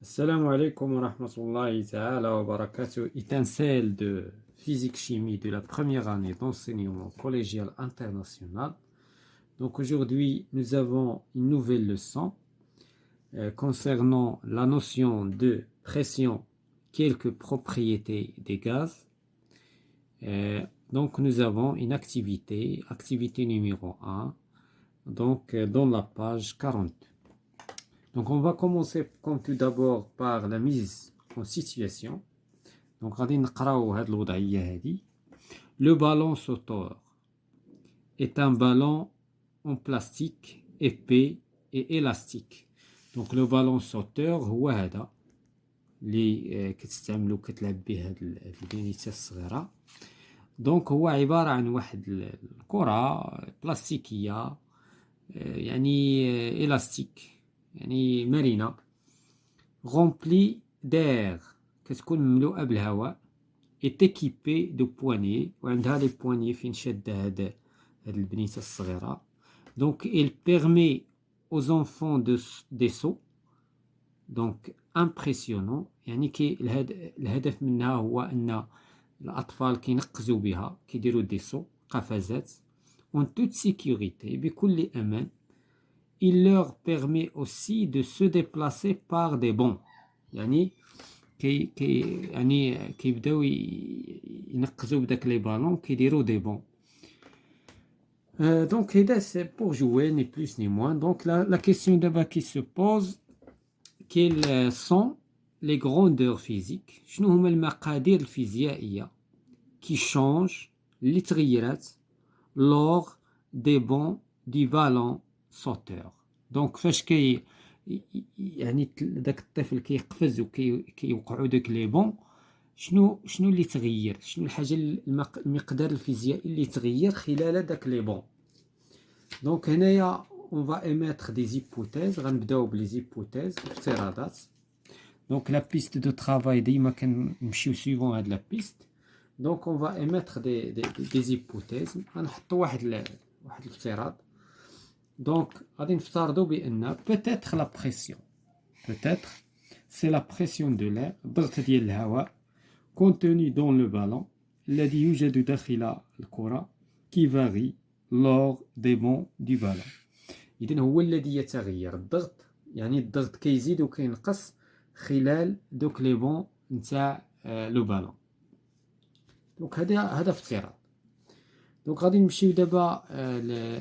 Assalamu alaikum wa rahmatullahi ta'ala wa barakatuh. Étincelle de physique-chimie de la première année d'enseignement collégial international. Donc aujourd'hui, nous avons une nouvelle leçon concernant la notion de pression, quelques propriétés des gaz. Donc nous avons une activité numéro 1, donc dans la page 40. Donc on va commencer comme tout d'abord par la mise en situation. Donc غادي نقراو هاد الوضعية هادي. Le ballon sauteur est un ballon en plastique épais et élastique. Donc le ballon sauteur هو هذا اللي كتستعملو كتلعب به هاد البنيتة الصغيرة. دونك هو عبارة عن واحد الكرة بلاستيكية يعني élastique يعني مرنة remplie d'air كتكون مملوءة بالهواء est équipée de poignées وعندها لي poignées فين شادة هاد البنيتة الصغيرة. Donc elle permet aux enfants des sauts donc impressionnant يعني الهدف منها هو أن الأطفال كينقزوا بها كيديروا دي سو قفزات en toute sécurité بكل أمان. Il leur permet aussi de se déplacer par des bonds يعني يعني كيبداو ينقزوا بداك لي بالون كيديروا دي بون. Donc هذا c'est pour jouer ni plus ni moins. Donc la question d'abord qui se pose, quelles sont les grandeurs physiques شنو هما المقادير الفيزيائية qui changent اللي تغيرات lors des bonds du ballon sauteur. دونك فاش يعني داك الطفل كيقفز وكيوقعوا داك لي بون شنو اللي تغير، شنو الحاجه المقدار الفيزيائي اللي تغير خلال داك لي بون. دونك هنايا on va émettre des hypothèses. غنبداو بلي زيبوتيز افتراضات. دونك لا بيست دو ترافاي ديما كنمشيو سيفون هاد لا بيست. دونك on va émettre des hypothèses. غنحطوا واحد الافتراض. Donc, غادي نفترضوا بأن peut-être la pression, peut-être c'est la pression de l'air, الضغط ديال الهواء contenu dans le ballon الذي يوجد داخل الكرة qui varie lors des bonds du ballon. إذن هو الذي يتغير الضغط، يعني الضغط كيزيد وكينقص خلال دوك لي بون نتاع لو بالون. دونك هذا افتراض. دونك غادي نمشيو دابا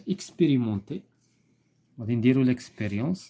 لاكسبيريمونتي. غادي نديرو l'expérience.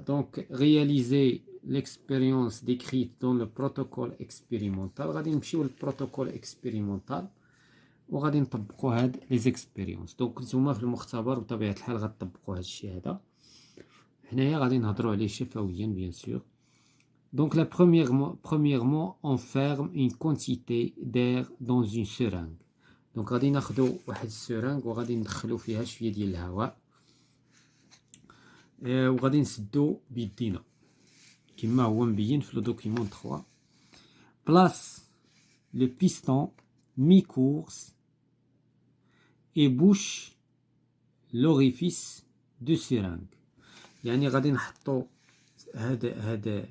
Donc réaliser l'expérience décrite dans le protocole expérimental. غادي نمشيو للبروتوكول expérimental وغادي نطبقوا هاد لي زيكسبيريونس. دونك نتوما في المختبر بطبيعة الحال غتطبقوا هاد الشيء هذا. حنايا غادي نهضروا عليه شفويا bien sûr. Donc la premièrement on ferme une quantité d'air dans une seringue. دونك غادي ناخدو واحد السرنج وغادي ندخلو فيها شويه ديال الهواء وغادي نسدو بيدينا كما هو مبين في لو دوكيمون 3. Place le piston mi-course et bouche l'orifice de seringue. يعني غادي نحطو هاد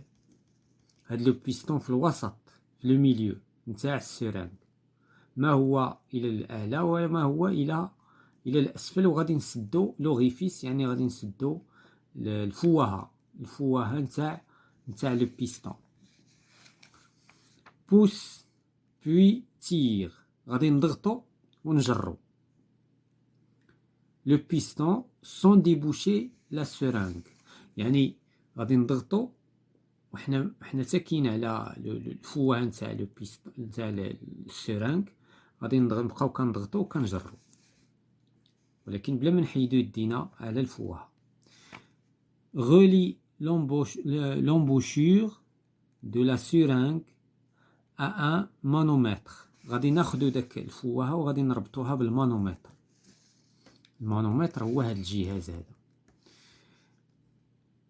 لو بيستون في الوسط في لو ميليو نتاع السرنج، ما هو الى الاعلى وما هو الى الاسفل، وغادي نسدو لوريفيس يعني غادي نسدو الفوهه نتاع لو بيستون. بوس بوي تير غادي نضغطو ونجرو لو بيستون سون ديبوشي لا سورانغ، يعني غادي نضغطو وحنا تاكين على الفوهه نتاع لو بيستون نتاع السورانغ، غادي نبقاو كنضغطو وكنجرو ولكن بلا ما نحيدو يدينا على الفوهه. relie l'embouchure de la seringue à un manomètre. غادي ناخدو داك الفوهه وغادي نربطوها بالمانومتر. المانومتر هو هاد الجهاز هذا.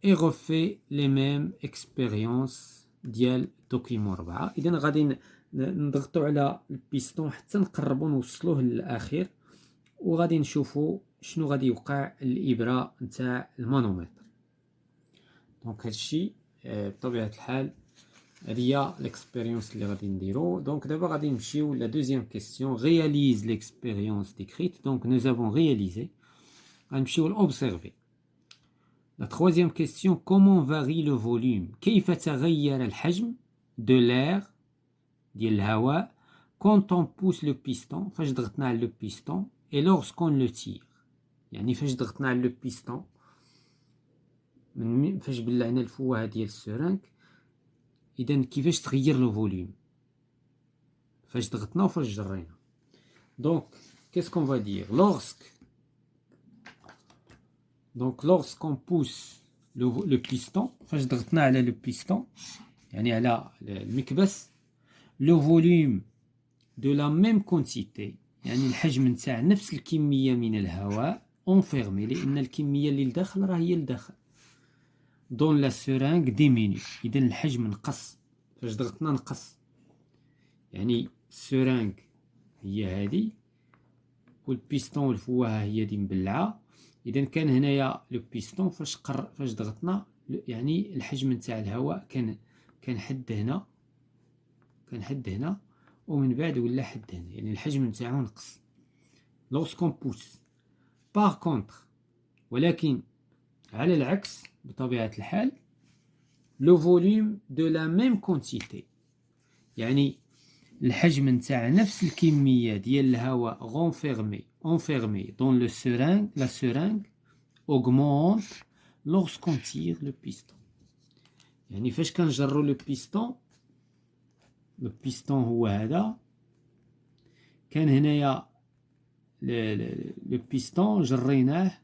et refait les mêmes expériences ديال دوكيمون 4. اذا غادي نضغطوا على البيستون حتى نقربوا نوصلوه للاخير وغادي نشوفوا شنو غادي يوقع الابره نتاع المانومتر. دونك هادشي بطبيعة الحال هادي هي l'expérience اللي غادي نديرو. دونك دابا غادي نمشيو لا دوزيام كيسيون réalise l'expérience décrite. دونك nous avons réalisé. غنمشيو لobserver. La troisième question, comment varie le volume? كيف تغير الحجم de l'air ديال الهواء quand on pousse le piston فاش ضغطنا على le piston et lorsqu'on le tire. يعني فاش ضغطنا على le piston فاش بلعنا الفوهة ديال السرنك إذا كيفاش تغير لو فوليوم فاش ضغطنا وفاش جرينا. دونك qu'est-ce qu'on va dire lorsqu'on pousse le piston فاش ضغطنا على le piston يعني على المكبس le volume de la même quantité يعني الحجم نتاع نفس الكمية من الهواء enfermé لأن الكمية اللي لداخل راه هي لداخل دون لا سورانغ ديميني. إذا الحجم نقص فاش ضغطنا نقص يعني السورانغ هي هادي والبيستون والفوهة هي دي مبلعة. إذا كان هنايا لو بيستون فاش ضغطنا يعني الحجم نتاع الهواء كان حد هنا ومن بعد ولا حد هنا يعني الحجم نتاعو نقص لوسكون بوس. باغ كونتر ولكن على العكس بطبيعة الحال لو فوليوم دو لا ميم كونتيتي يعني الحجم نتاع نفس الكمية ديال الهواء enfermé dans le seringue la seringue augmente lorsqu'on tire le piston. يعني فاش كنجرو لو بيستون هو هذا كان هنايا لو بيستون جريناه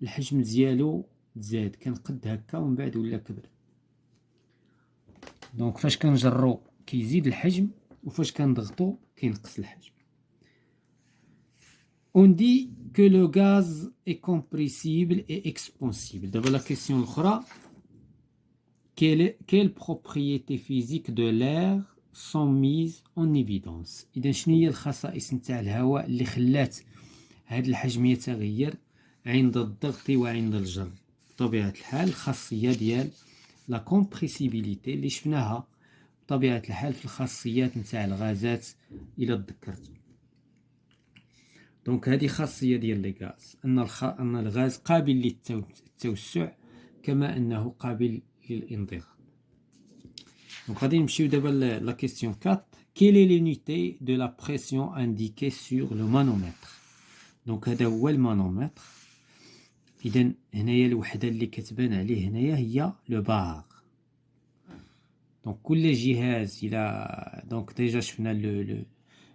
الحجم ديالو تزاد كان قد هكا ومن بعد ولا كبر. دونك فاش كنجرو كيزيد الحجم وفاش كنضغطو كينقص الحجم. On dit que le gaz est compressible et expansible. D'abord la question الأخرى quelles propriétés physiques de l'air sont mises en évidence. إذا شنو هي الخصائص نتاع الهواء اللي خلات هاد الحجم يتغير عند الضغط وعند الجر؟ بطبيعة الحال الخاصية ديال لا كومبريسيبيليتي اللي شفناها بطبيعة الحال في الخاصيات نتاع الغازات إلى تذكرتو. دونك هذه خاصية ديال لي غاز أن الغاز قابل للتوسع كما أنه قابل للانضغام. دونك غادي نمشيو دابا لا كيسيون 4. Quelle est l'unité de la pression indiquée sur le manomètre? دونك هذا هو المانومتر. إذا هنايا الوحدة اللي كتبان عليه هنايا هي لو بار. دونك كل جهاز إلى دونك ديجا شفنا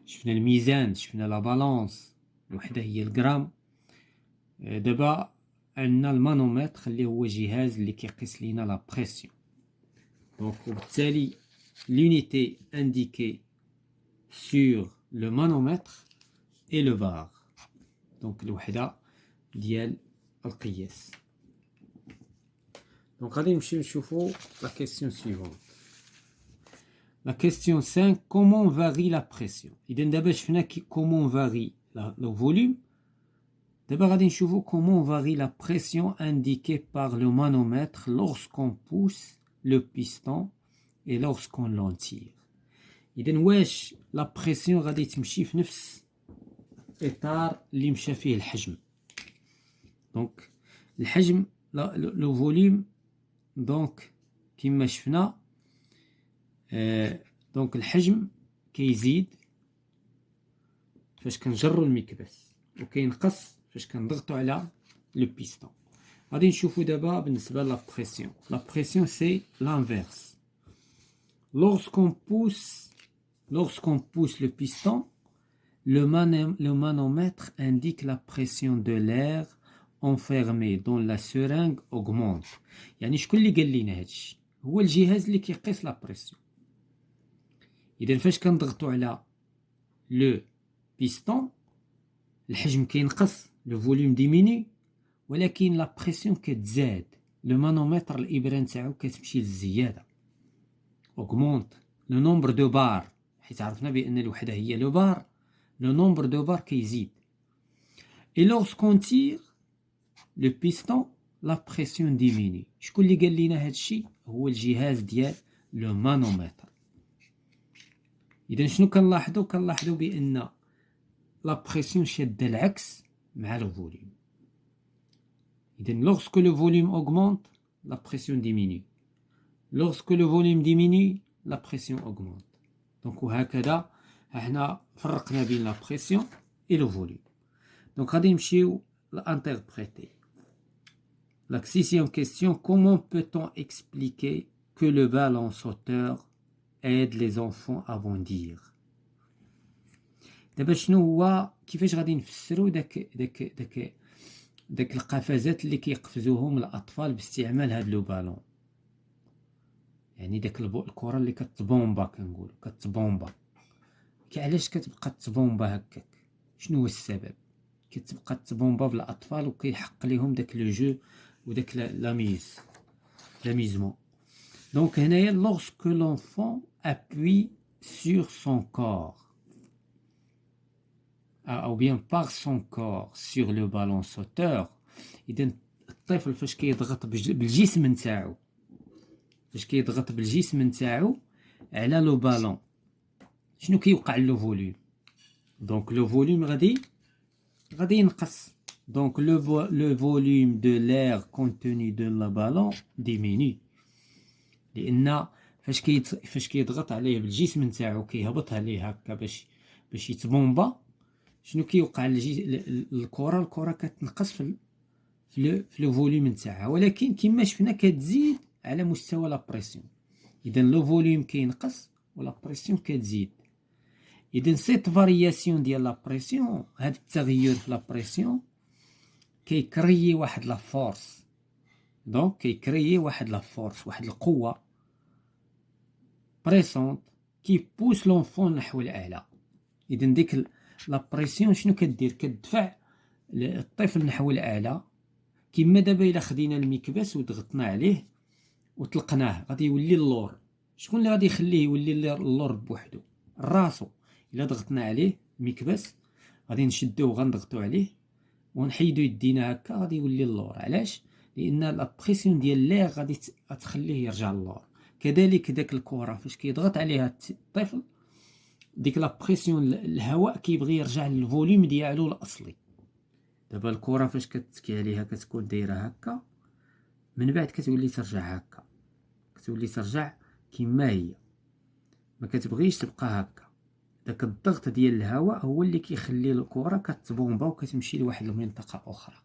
شفنا الميزان شفنا لا بالانس الوحدة هي الجرام. دابا عندنا المانومتر اللي هو جهاز اللي كيقيس لينا لا بريسيون. دونك وبالتالي l'unité indiquée sur le manomètre est le bar. دونك الوحدة ديال القياس. دونك غادي نمشيو نشوفو لا كيسيون سويفونت. لا كيسيون 5 comment varie la pression. إذا دابا شفنا comment varie le volume. D'abord, on va voir comment varie la pression indiquée par le manomètre lorsqu'on pousse le piston et lorsqu'on l'en tire. إذن واش la pression غادي تمشي في نفس الإطار اللي مشى فيه الحجم. دونك الحجم لو فوليوم دونك كما شفنا دونك الحجم كيزيد فاش كنجرو المكبس وكينقص فاش كنضغطوا على لو بيستون. غادي نشوفوا دابا بالنسبه لا بريسيون. لا بريسيون سي لانفيرس. lorsqu'on pousse le piston le manomètre indique la pression de l'air enfermé dans la seringue augmente. يعني شكون اللي قال لنا هادشي؟ هو الجهاز اللي كيقيس لا بريسيون. اذا فاش كنضغطوا على لو بيستون الحجم كينقص لو فوليوم ديميني ولكن لا بريسيون كتزاد. لو مانومتر الابره نتاعو كتمشي للزياده augmente لو نومبر دو بار حيت عرفنا بان الوحده هي لو بار لو نومبر دو بار كيزيد. et lorsqu'on tire le piston لا بريسيون ديميني. شكون اللي قال لنا هذا الشيء؟ هو الجهاز ديال لو مانومتر. اذا شنو كنلاحظوا بان لا بريسيون شاده العكس مع لو فوليوم. اذا lorsque le volume augmente la pression diminue, lorsque le volume diminue la pression augmente. دونك وهكذا احنا فرقنا بين لا بريسيون et le volume. دونك غادي نمشيو لانتربريتي. La sixième question, comment peut-on expliquer que le ballon sauteur aide les enfants à bondir? دابا شنو هو كيفاش غادي نفسروا داك القفزات اللي كيقفزوهم الاطفال باستعمال هاد لو بالون؟ يعني داك الكره اللي كتبومبا، كنقولوا كتبومبا. علاش كتبقى تبومبا هكاك؟ شنو هو السبب؟ كتبقى تبومبا بالاطفال وكيحق ليهم داك لو جو وداك l'amusement. Donc هنايا lorsque l'enfant appuie sur son corps ou bien par son corps sur le ballon sauteur. إذا الطفل فاش كيضغط بالجسم نتاعو، على لو بالون، شنو كيوقع لو فوليوم؟ دونك لو فوليوم غادي ينقص. Donc le volume de l'air contenu dans le ballon diminue. لأن فاش كيضغط عليه بالجسم نتاعو كيهبط عليه هكا باش يتبومبا، شنو كيوقع الكرة كتنقص في لو فوليوم نتاعها، ولكن كما شفنا كتزيد على مستوى لا بريسيون. إذا لو فوليوم كينقص ولا بريسيون كتزيد. إذا سيت فارياسيون ديال لا بريسيون، هاد التغير في لا بريسيون كيكريي واحد لا فورس. دونك كيكريي واحد لا فورس، واحد القوة بريسونت كي بوس لونفون نحو الأعلى. إذا ديك لا بريسيون شنو كدير؟ كتدفع الطفل نحو الأعلى. كما دابا إلا خدينا المكبس وضغطنا عليه وطلقناه غادي يولي اللور. شكون اللي غادي يخليه يولي اللور بوحدو؟ راسو. إلا ضغطنا عليه المكبس غادي نشدوه وغنضغطو عليه ونحيدو يدينا هكا غادي يولي اللور. علاش؟ لأن لا بريسيون ديال ليغ غادي تخليه يرجع للور. كذلك داك الكرة فاش كيضغط عليها الطفل، ديك لا بريسيون الهواء كيبغي يرجع للفوليوم ديالو الاصلي. دابا الكرة فاش كتسكي عليها كتكون دايره هكا، من بعد كتولي ترجع هكا، كتولي ترجع كما هي، ما كتبغيش تبقى هكا. داك الضغط ديال الهواء هو اللي كيخلي الكرة كتبومبا وكتمشي لواحد المنطقة أخرى.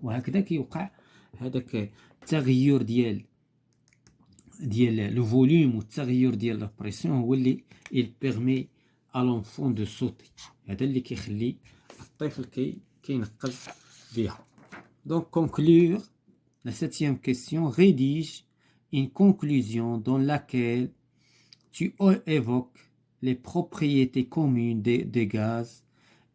وهكذا كيوقع هذاك التغير ديال لو فوليوم والتغير ديال لا بريسيون هو اللي بيرمي à l'enfant de sauter. هذا اللي كيخلي الطفل كينقز بها. Donc conclure la septième question, rédige une conclusion dans laquelle tu évoques les propriétés communes des gaz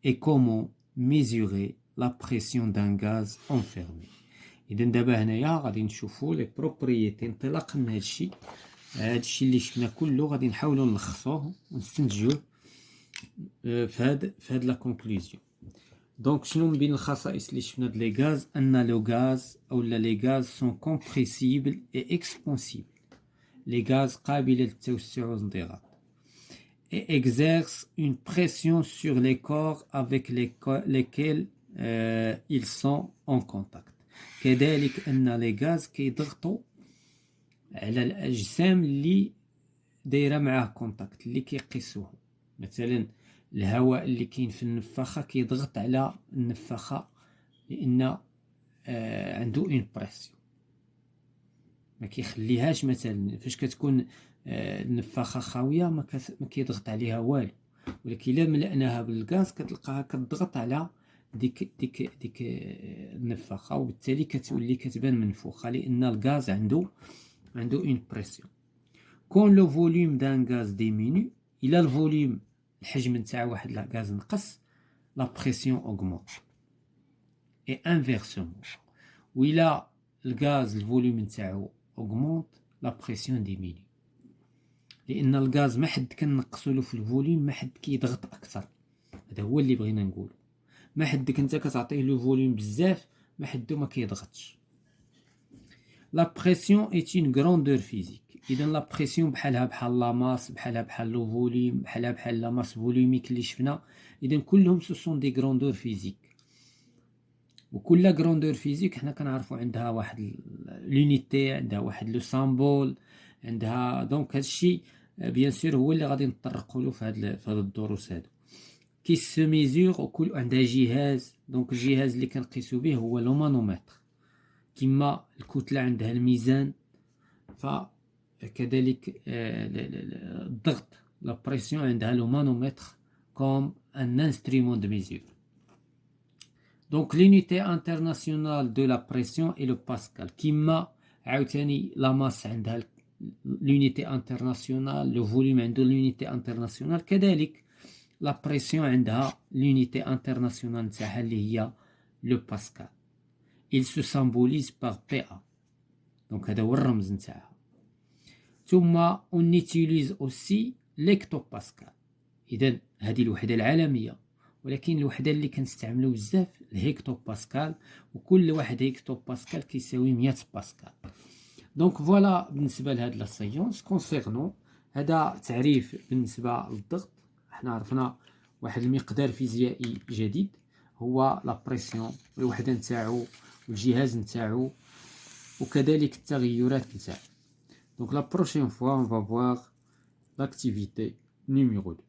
et comment mesurer la pression d'un gaz enfermé. إذا دابا هنايا غادي نشوفوا لي بروبريتي انطلاقا من هادشي اللي شفنا كله، غادي نحاولوا نلخصوه ونستنتجوه في هاد لا كونكلوزيون. دونك شنو من بين الخصائص اللي شفنا ديال لي غاز؟ ان لو غاز او لي غاز سون كومبريسيبل اي اكسبانسيبل. لي غاز قابله للتوسع والانضغاط. et exerce une pression sur les corps avec lesquels ils sont en contact. كذلك أن لي غاز كيضغطوا على الأجسام اللي دايرة معاه كونتاكت، اللي كيقيسوهم. مثلا الهواء اللي كاين في النفاخة كيضغط على النفاخة لأن عنده اون بريسيون، ما كيخليهاش. مثلا فاش كتكون النفاخة خاوية ما كيضغط عليها والو، ولكن إلا ملأناها بالغاز كتلقاها كتضغط على ديك النفاخة، وبالتالي كتولي كتبان منفوخة لأن الغاز عنده اون بريسيون. كون لو فوليوم دان غاز ديمينو، إلا الفوليوم الحجم نتاع واحد الغاز نقص، لا بريسيون اوغمونت. اي انفيرسومون، وإلا الغاز الفوليوم نتاعو اوغمونت لا بريسيون ديمينو، لأن الغاز ما حد كنقصولو في الفوليوم ما حد كيضغط أكثر. هذا هو اللي بغينا نقولو. ما حدك انت كتعطيه لو فوليوم بزاف ما حدو ما كيضغطش. La pression est une grandeur physique. إذا la pression بحال la masse, بحال le volume, بحال la masse volumique اللي شفنا. إذا كلهم ce sont des grandeurs physiques. وكل grandeur physique حنا كنعرفوا عندها واحد l'unité, عندها واحد le symbole, عندها دونك هذا الشيء بيان سور هو اللي غادي نطرقوا له في هاد الدروس هادو. كي سو ميزور وكل عندها جهاز. دونك الجهاز اللي كنقيسوا به هو لو مانومتر. كما الكتلة عندها الميزان فكذلك الضغط لا بريسيون عندها لو مانومتر كوم ان انسترومون دو ميزور. دونك لونيتي انترناسيونال دو لا بريسيون اي لو باسكال. كما عاوتاني لا ماس عندها لونيتي انترناسيونال، لو فوليوم عنده لونيتي انترناسيونال، كذلك لا بريسيون عندها لونيتي انترناسيونال نتاعها اللي هي لو باسكال. il se symbolise par PA. donc هذا هو الرمز نتاعها. ثم on utilise aussi l'hectopascal. اذا هذه الوحده العالميه، ولكن الوحده اللي كنستعملوا بزاف الهيكتوباسكال، وكل واحد هيكتوباسكال كيساوي 100 باسكال. دونك فوالا بالنسبه لهاد لا سيونس كونسيرنون. هذا تعريف بالنسبه للضغط. احنا عرفنا واحد المقدار فيزيائي جديد هو لا بريسيون، الوحده نتاعو والجهاز نتاعو وكذلك التغيرات نتاعو. Donc la prochaine fois on va voir l'activité numéro 2.